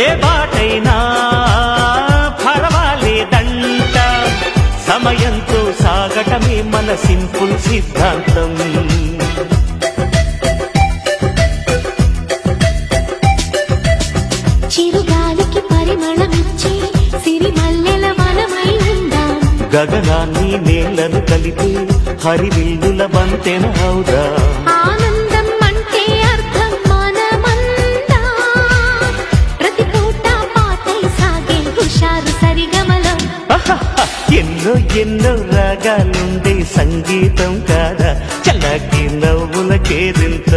ఏ బాటైనా పర్వాలేదంట, సమయంతో సాగటమే మన సింపుల్ సిద్ధాంతం. చిరుగాలికి పరిమళమిచ్చి సిరిమల్లెల వనమై ఉందాం, గగనాన్ని నేలను కలిపి హరివిల్లుల బంతెన అవుదాం. ఆనందం అంటే అర్థం మనమందా, ప్రతి పూట పాతై సాగే హుషారు సరిగమలం. ఎన్నో ఎన్నో రాగాలుండే సంగీతం కాదా, చల్లకి నవ్వులకేదింత.